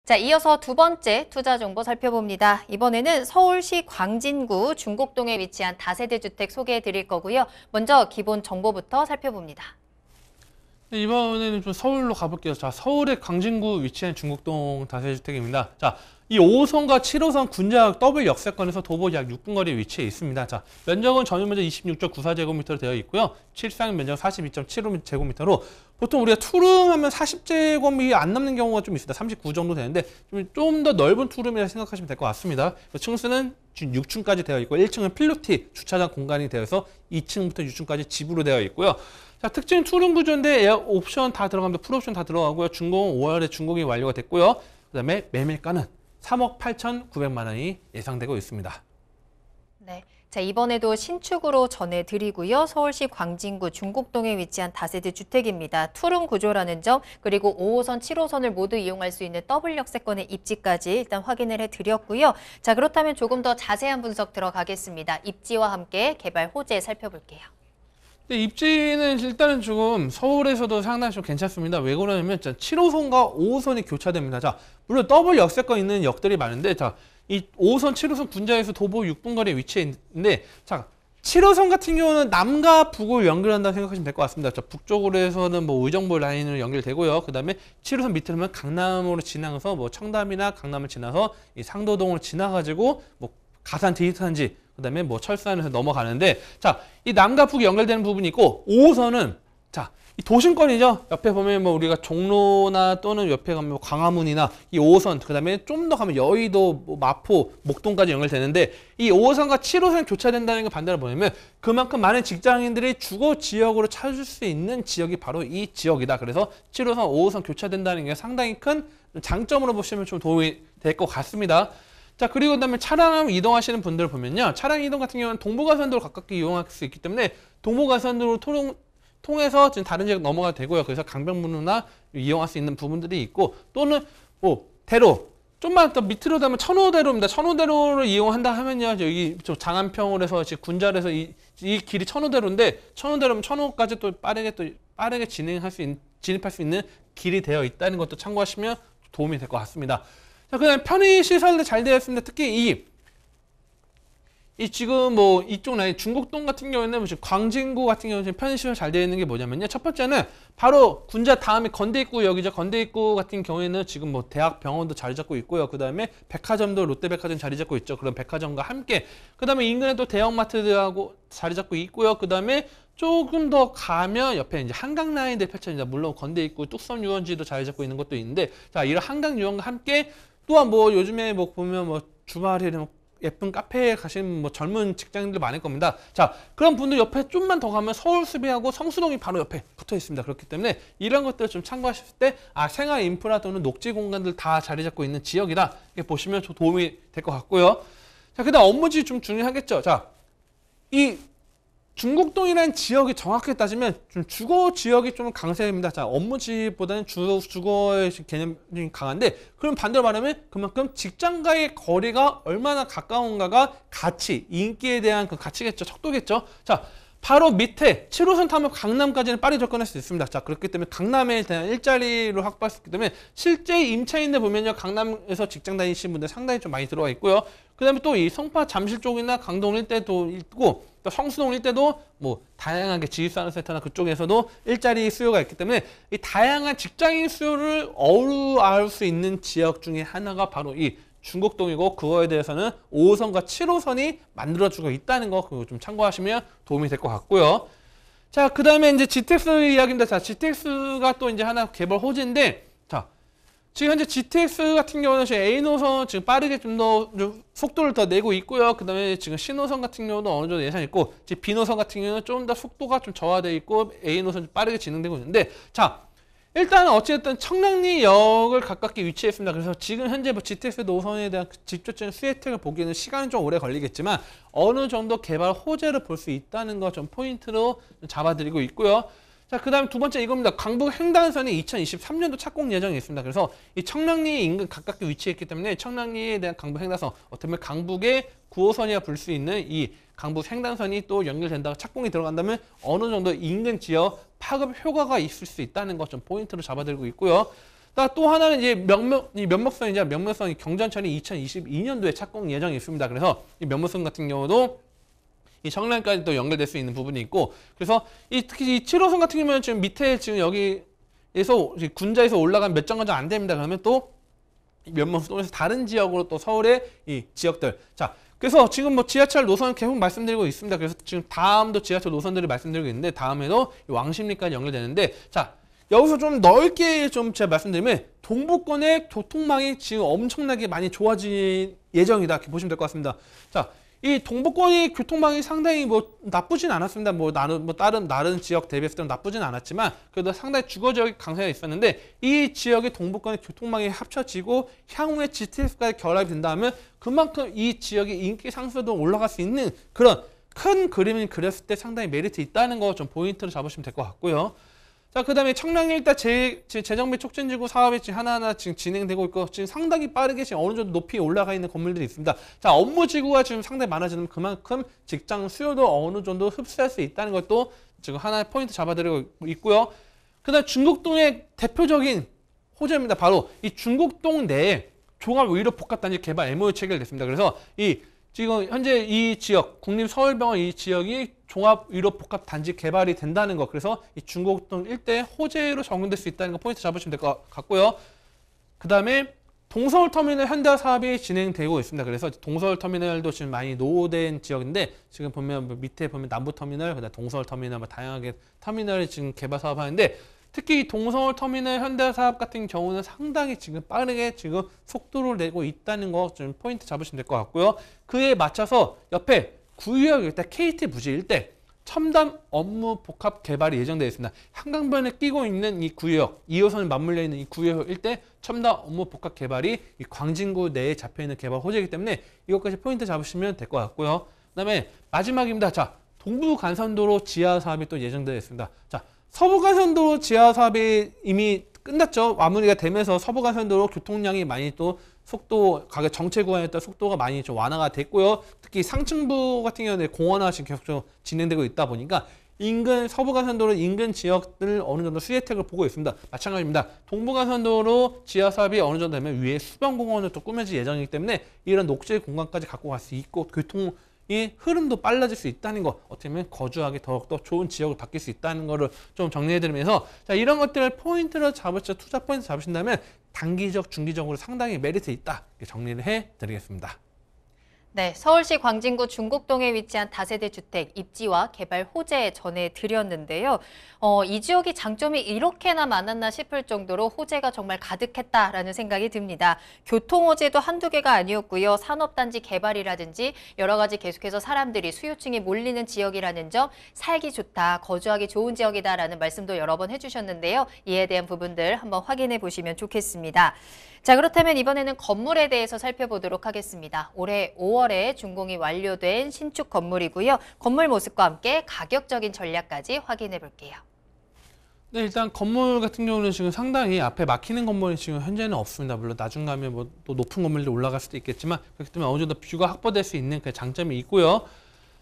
자, 이어서 두 번째 투자 정보 살펴봅니다. 이번에는 서울시 광진구 중곡동에 위치한 다세대 주택 소개해 드릴 거고요. 먼저 기본 정보부터 살펴봅니다. 네, 이번에는 좀 서울로 가볼게요. 자, 서울의 광진구 위치한 중곡동 다세대주택입니다. 자, 이 5호선과 7호선 군자역 더블 역세권에서 도보 약 6분 거리에 위치해 있습니다. 자, 면적은 전유면적 26.94제곱미터로 되어 있고요. 실상 면적 42.75제곱미터로 보통 우리가 투룸하면 40제곱이 안 넘는 경우가 좀 있습니다. 39 정도 되는데 좀 더 넓은 투룸이라 생각하시면 될 것 같습니다. 층수는 6층까지 되어 있고 1층은 필로티 주차장 공간이 되어서 2층부터 6층까지 집으로 되어 있고요. 자, 특징 투룸 구조인데 에어 옵션 다 들어갑니다. 풀옵션 다 들어가고요. 준공은 5월에 준공이 완료가 됐고요. 그다음에 매매가는 3억 8,900만 원이 예상되고 있습니다. 네. 자, 이번에도 신축으로 전해드리고요. 서울시 광진구 중곡동에 위치한 다세대 주택입니다. 투룸 구조라는 점, 그리고 5호선, 7호선을 모두 이용할 수 있는 더블 역세권의 입지까지 일단 확인을 해드렸고요. 자, 그렇다면 조금 더 자세한 분석 들어가겠습니다. 입지와 함께 개발 호재 살펴볼게요. 네, 입지는 일단은 조금 서울에서도 상당히 좀 괜찮습니다. 왜 그러냐면 7호선과 5호선이 교차됩니다. 자, 물론 더블 역세권 있는 역들이 많은데 자, 이 5호선, 7호선 군자에서 도보 6분 거리에 위치해 있는데 자, 7호선 같은 경우는 남과 북을 연결한다고 생각하시면 될 것 같습니다. 자, 북쪽으로 해서는 뭐 의정부 라인으로 연결되고요. 그다음에 7호선 밑으로 면 강남으로 지나가서 뭐 청담이나 강남을 지나서 이 상도동을 지나가지고 뭐 가산 디지털단지 그다음에 뭐 철산에서 넘어가는데 자, 이 남과 북이 연결되는 부분이 있고 5호선은 자, 이 도심권이죠. 옆에 보면 뭐 우리가 종로나 또는 옆에 가면 뭐 광화문이나 이 5호선 그다음에 좀 더 가면 여의도, 뭐 마포, 목동까지 연결되는데 이 5호선과 7호선 교차된다는 게 반대로 보면 그만큼 많은 직장인들이 주거 지역으로 찾을 수 있는 지역이 바로 이 지역이다. 그래서 7호선, 5호선 교차된다는 게 상당히 큰 장점으로 보시면 좀 도움이 될 것 같습니다. 자, 그리고 그다음에 차량 이동하시는 분들 보면요. 차량 이동 같은 경우는 동부가선도로 가깝게 이용할 수 있기 때문에 동부가선도로 통해서 지금 다른 지역 넘어가도 되고요. 그래서 강변북로나 이용할 수 있는 부분들이 있고 또는 뭐 대로 좀만 더 밑으로 가면 천호대로입니다. 천호대로를 이용한다 하면요. 여기 좀 장안평으로 해서 지금 군자에서 이 길이 천호대로인데 천호대로면 천호까지 또 빠르게 진입할 수 있는 길이 되어 있다는 것도 참고하시면 도움이 될 것 같습니다. 자, 그다음에 편의 시설도 잘 되어 있습니다. 특히 이 지금 뭐 이쪽 라인 중곡동 같은 경우에는 지금 광진구 같은 경우는 편의 시설 잘 되어 있는 게 뭐냐면요. 첫 번째는 바로 군자 다음에 건대입구역이죠. 건대입구 같은 경우에는 지금 뭐 대학병원도 자리 잡고 있고요. 그다음에 백화점도 롯데백화점 자리 잡고 있죠. 그런 백화점과 함께 그다음에 인근에 또 대형마트들하고 자리 잡고 있고요. 그다음에 조금 더 가면 옆에 이제 한강 라인들 펼쳐집니다. 물론 건대입구 뚝섬 유원지도 자리 잡고 있는 것도 있는데 자, 이런 한강 유원과 함께 또한 뭐 요즘에 뭐 보면 뭐 주말에 예쁜 카페에 가시는 뭐 젊은 직장인들 많을 겁니다. 자, 그런 분들 옆에 좀만 더 가면 서울숲이하고 성수동이 바로 옆에 붙어 있습니다. 그렇기 때문에 이런 것들을 좀 참고하실 때 아, 생활 인프라 또는 녹지 공간들 다 자리 잡고 있는 지역이다. 이렇게 보시면 좀 도움이 될 것 같고요. 자, 그다음 업무지 좀 중요하겠죠. 자, 이 중곡동이라는 지역이 정확하게 따지면 좀 주거 지역이 좀 강세입니다. 자, 업무지보다는 주거의 개념이 강한데 그럼 반대로 말하면 그만큼 직장과의 거리가 얼마나 가까운가가 가치, 인기에 대한 그 가치겠죠. 척도겠죠. 자, 바로 밑에 7호선 타면 강남까지는 빠르게 접근할 수 있습니다. 자, 그렇기 때문에 강남에 대한 일자리를 확보할 수 있기 때문에 실제 임차인들 보면요. 강남에서 직장 다니시는 분들 상당히 좀 많이 들어와 있고요. 그 다음에 또 이 성파 잠실 쪽이나 강동 일대도 있고 또 성수동 일대도 뭐 다양하게 지식산업센터나 그쪽에서도 일자리 수요가 있기 때문에 이 다양한 직장인 수요를 어우러할 수 있는 지역 중에 하나가 바로 이 중곡동이고 그거에 대해서는 5호선과 7호선이 만들어주고 있다는 거 그거 좀 참고하시면 도움이 될 것 같고요. 자, 그 다음에 이제 GTX 이야기입니다. 자, GTX가 또 이제 하나 개발 호재인데 자, 지금 현재 GTX 같은 경우는 지금 A노선 지금 빠르게 좀 더 속도를 더 내고 있고요. 그 다음에 지금 C노선 같은 경우도 어느 정도 예상이 있고 지금 B노선 같은 경우는 좀 더 속도가 좀 저하되어 있고 A노선 좀 빠르게 진행되고 있는데 자, 일단은 어찌됐든 청량리역을 가깝게 위치했습니다. 그래서 지금 현재 뭐 GTX 노선에 대한 직접적인 수혜택을 보기에는 시간이 좀 오래 걸리겠지만 어느 정도 개발 호재를 볼 수 있다는 거 좀 포인트로 잡아드리고 있고요. 자, 그 다음에 두 번째 이겁니다. 강북 횡단선이 2023년도 착공 예정이 있습니다. 그래서 이 청량리 인근 가깝게 위치했기 때문에 청량리에 대한 강북 횡단선, 어떻게 보면 강북의 9호선이라 부를 수 있는 이 강북 횡단선이 또 연결된다고 착공이 들어간다면 어느 정도 인근 지역 파급 효과가 있을 수 있다는 것 좀 포인트로 잡아들고 있고요. 또 하나는 이제 면목선이 경전철이 2022년도에 착공 예정이 있습니다. 그래서 이 면목선 같은 경우도 이 청량까지 또 연결될 수 있는 부분이 있고, 그래서 특히 이 7호선 같은 경우는 지금 밑에 지금 여기에서 군자에서 올라간 몇 정거장 안 됩니다. 그러면 또 면목선에서 다른 지역으로 또 서울의 이 지역들. 자, 그래서 지금 뭐 지하철 노선 계속 말씀드리고 있습니다. 그래서 지금 다음도 지하철 노선들을 말씀드리고 있는데, 다음에도 왕십리까지 연결되는데, 자, 여기서 좀 넓게 좀 제가 말씀드리면 동부권의 교통망이 지금 엄청나게 많이 좋아질 예정이다. 이렇게 보시면 될 것 같습니다. 자, 이 동부권이 교통망이 상당히 뭐 나쁘진 않았습니다. 다른 지역 대비했을 때는 나쁘진 않았지만 그래도 상당히 주거 지역이 강세가 있었는데, 이 지역의 동부권의 교통망이 합쳐지고 향후에 GTX까지 결합이 된다면 그만큼 이 지역의 인기 상승도 올라갈 수 있는 그런 큰 그림을 그렸을 때 상당히 메리트 있다는 거 좀 포인트로 잡으시면 될 것 같고요. 자, 그 다음에 청량리 일단 재정비 촉진지구 사업이 지금 하나하나 지금 진행되고 있고, 지금 상당히 빠르게 지금 어느 정도 높이 올라가 있는 건물들이 있습니다. 자, 업무지구가 지금 상당히 많아지는 그만큼 직장 수요도 어느 정도 흡수할 수 있다는 것도 지금 하나의 포인트 잡아드리고 있고요. 그 다음 중곡동의 대표적인 호재입니다. 바로 이 중곡동 내에 종합의료복합단지 개발 MOU 체결됐습니다. 그래서 지금 현재 이 지역, 국립서울병원 이 지역이 종합의료복합단지 개발이 된다는 거, 그래서 이 중곡동 일대 호재로 적용될 수 있다는 거 포인트 잡으시면 될 것 같고요. 그 다음에 동서울터미널 현대화 사업이 진행되고 있습니다. 그래서 동서울터미널도 지금 많이 노후된 지역인데, 지금 보면 밑에 보면 남부터미널, 그다음 동서울터미널 다양하게 터미널이 지금 개발 사업하는데, 특히 동서울터미널 현대화 사업 같은 경우는 상당히 지금 빠르게 지금 속도를 내고 있다는 거 좀 포인트 잡으시면 될 것 같고요. 그에 맞춰서 옆에 구의역 일대 KT 부지 일대 첨단 업무 복합 개발이 예정되어 있습니다. 한강변에 끼고 있는 이 구의역, 2호선을 맞물려 있는 이 구의역 일대 첨단 업무 복합 개발이 이 광진구 내에 잡혀 있는 개발 호재이기 때문에 이것까지 포인트 잡으시면 될 것 같고요. 그다음에 마지막입니다. 자, 동부간선도로 지하 사업이 또 예정되어 있습니다. 자, 서부간선도로 지하 사업이 이미 끝났죠. 마무리가 되면서 서부간선도로 교통량이 많이 또 가격 정체 구간에 따라 속도가 많이 좀 완화가 됐고요. 특히 상층부 같은 경우는 공원화 지금 계속 진행되고 있다 보니까 인근 서부간선도로 인근 지역들 어느 정도 수혜 혜택을 보고 있습니다. 마찬가지입니다. 동부간선도로 지하 사업이 어느 정도 되면 위에 수변공원을 또 꾸며질 예정이기 때문에 이런 녹지 공간까지 갖고 갈 수 있고 이 흐름도 빨라질 수 있다는 거, 어떻게 보면 거주하기 더욱더 좋은 지역을 바뀔 수 있다는 거를 좀 정리해드리면서, 자, 이런 것들을 포인트로 투자 포인트 잡으신다면 단기적, 중기적으로 상당히 메리트 있다, 이렇게 정리를 해드리겠습니다. 네, 서울시 광진구 중곡동에 위치한 다세대 주택 입지와 개발 호재 전해드렸는데요. 이 지역이 장점이 이렇게나 많았나 싶을 정도로 호재가 정말 가득했다라는 생각이 듭니다. 교통 호재도 한두 개가 아니었고요. 산업단지 개발이라든지 여러 가지 계속해서 사람들이 수요층이 몰리는 지역이라는 점, 살기 좋다, 거주하기 좋은 지역이다라는 말씀도 여러 번 해주셨는데요. 이에 대한 부분들 한번 확인해 보시면 좋겠습니다. 자, 그렇다면 이번에는 건물에 대해서 살펴보도록 하겠습니다. 올해 5월에 준공이 완료된 신축 건물이고요. 건물 모습과 함께 가격적인 전략까지 확인해 볼게요. 네, 일단 건물 같은 경우는 지금 상당히 앞에 막히는 건물이 지금 현재는 없습니다. 물론 나중 가면 뭐 또 높은 건물도 올라갈 수도 있겠지만, 그렇기 때문에 어느 정도 뷰가 확보될 수 있는 그 장점이 있고요.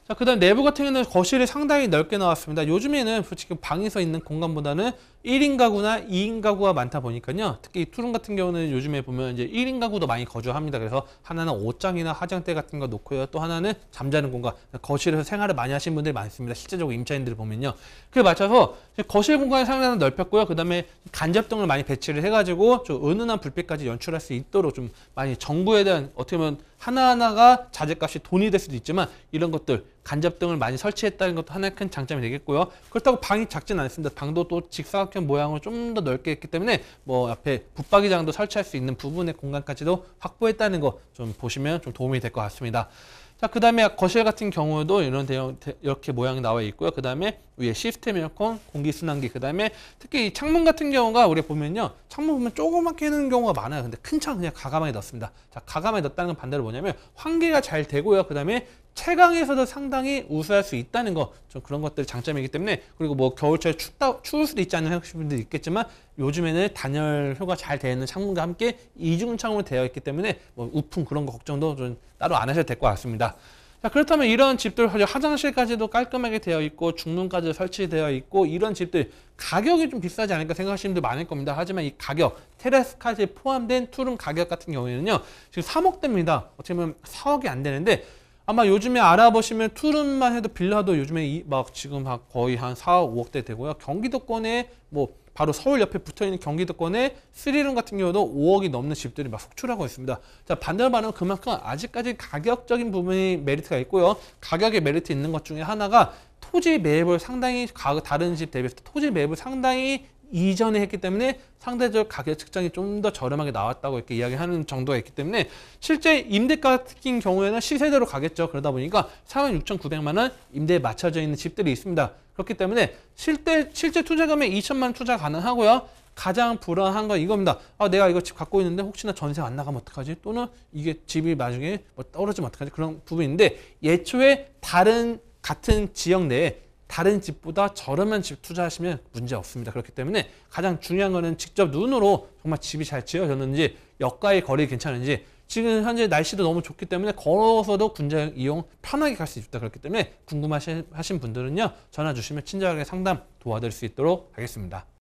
자, 그 다음 내부 같은 경우는 거실이 상당히 넓게 나왔습니다. 요즘에는 솔직히 방에서 있는 공간보다는 1인 가구나 2인 가구가 많다 보니까요. 특히 투룸 같은 경우는 요즘에 보면 이제 1인 가구도 많이 거주합니다. 그래서 하나는 옷장이나 화장대 같은 거 놓고요. 또 하나는 잠자는 공간, 거실에서 생활을 많이 하시는 분들이 많습니다. 실제적으로 임차인들을 보면요. 그에 맞춰서 거실 공간이 상당히 넓혔고요. 그 다음에 간접등을 많이 배치를 해가지고 좀 은은한 불빛까지 연출할 수 있도록 좀 많이 정부에 대한 어떻게 보면 하나하나가 자재값이 돈이 될 수도 있지만 이런 것들 간접등을 많이 설치했다는 것도 하나의 큰 장점이 되겠고요. 그렇다고 방이 작진 않습니다. 방도 또 직사각형 모양으로 좀 더 넓게 했기 때문에 뭐 앞에 붙박이장도 설치할 수 있는 부분의 공간까지도 확보했다는 거 좀 보시면 좀 도움이 될 것 같습니다. 자, 그 다음에 거실 같은 경우도 이런 이렇게 모양이 나와 있고요. 그 다음에 위에 시스템 에어컨, 공기순환기, 그 다음에 특히 이 창문 같은 경우가 우리 보면요. 창문 보면 조그맣게 해놓은 경우가 많아요. 근데 큰 창 그냥 가감하게 넣습니다. 자, 가감하게 넣었다는 건 반대로 뭐냐면 환기가 잘 되고요. 그 다음에 채광에서도 상당히 우수할 수 있다는 거, 좀 그런 것들이 장점이기 때문에, 그리고 뭐 겨울철에 추울 수도 있지 않는 하시는 분들이 있겠지만 요즘에는 단열효가 잘 되는 창문과 함께 이중 창문으로 되어 있기 때문에 뭐 우풍 그런 거 걱정도 좀 따로 안 하셔도 될 것 같습니다. 자, 그렇다면 이런 집들, 화장실까지도 깔끔하게 되어 있고 중문까지 설치되어 있고 이런 집들 가격이 좀 비싸지 않을까 생각하시는 분들 많을 겁니다. 하지만 이 가격, 테라스까지 포함된 투룸 가격 같은 경우에는요. 지금 3억대입니다. 어떻게 보면 4억이 안 되는데 아마 요즘에 알아보시면 투룸만 해도 빌라도 요즘에 지금 거의 한 4억, 5억대 되고요. 경기도권에 바로 서울 옆에 붙어있는 경기도권에 3룸 같은 경우도 5억이 넘는 집들이 속출하고 있습니다. 자, 반대로 말하면 그만큼 아직까지 가격적인 부분이 메리트가 있고요. 가격의 메리트 있는 것 중에 하나가 토지 매입을 상당히 다른 집 대비해서 토지 매입을 상당히 이전에 했기 때문에 상대적 가격 측정이 좀 더 저렴하게 나왔다고 이렇게 이야기하는 정도가 있기 때문에 실제 임대가 같은 경우에는 시세대로 가겠죠. 그러다 보니까 46,900만 원 임대에 맞춰져 있는 집들이 있습니다. 그렇기 때문에 실제 투자금액 2천만 원 투자 가능하고요. 가장 불안한 건 이겁니다. 내가 이거 집 갖고 있는데 혹시나 전세 안 나가면 어떡하지? 또는 이게 집이 나중에 떨어지면 어떡하지? 그런 부분인데 예초에 같은 지역 내에 다른 집보다 저렴한 집 투자하시면 문제 없습니다. 그렇기 때문에 가장 중요한 거는 직접 눈으로 정말 집이 잘 지어졌는지 역과의 거리 괜찮은지 지금 현재 날씨도 너무 좋기 때문에 걸어서도 군자역 이용 편하게 갈 수 있다. 그렇기 때문에 궁금하신 분들은요. 전화 주시면 친절하게 상담 도와드릴 수 있도록 하겠습니다.